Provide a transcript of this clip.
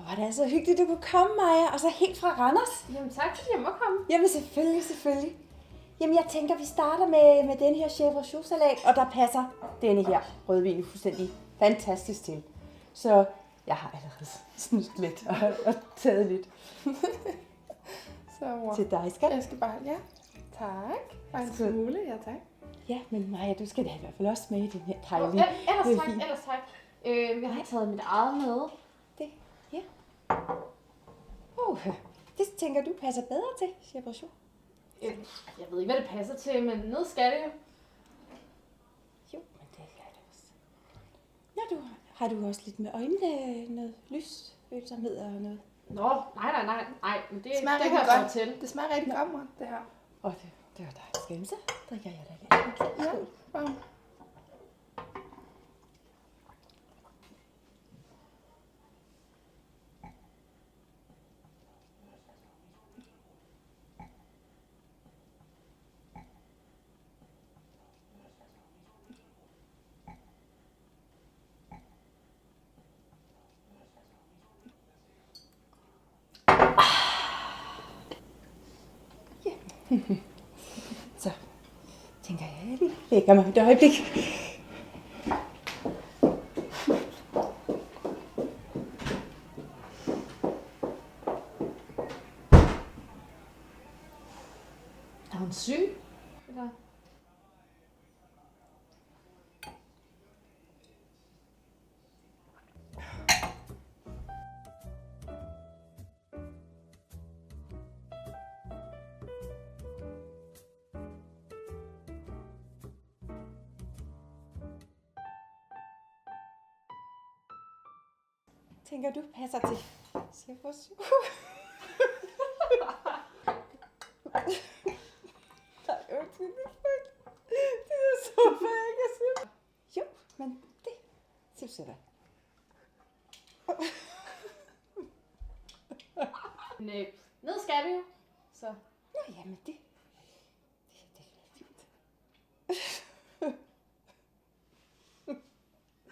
Hvor er det altså hyggeligt, du kunne komme, Maja. Og så helt fra Randers. Jamen tak, fordi jeg må komme. Jamen selvfølgelig. Jamen jeg tænker, vi starter med den her chèvre chaud-salat, og der passer denne her rødvin fuldstændig fantastisk til. Så jeg har allerede snydt lidt og taget lidt Så mor. til dig, skat. Jeg skal bare, ja. Tak. Bare en smule, ja tak. Ja, men Maja, du skal da i hvert fald også med i den her dejlige Ellers tak. Jeg har taget mit eget med. Det, ja. Det tænker du passer bedre til, chèvre chaud. Jeg ved ikke, hvad det passer til, men noget skal det jo. Jo, men det er det også. Ja, har du også lidt med øjnene, noget lysfølsomhed og noget? Nå, nej, men det smager kan rigtig jeg få godt. til. Det smager rigtig godt, mor, det her. Og det var dejligt. Skal vi så drikker jeg da lidt. Ja, wow. Så tænker jeg, at jeg lægger mig et øjeblik. Er hun syg? Eller? Tænker du passer til chèvre chaud? Nej, undskyld, det er så for ikke at sige. Jo, men det synes jeg da. Ned skal vi jo. Så. Nå, jamen det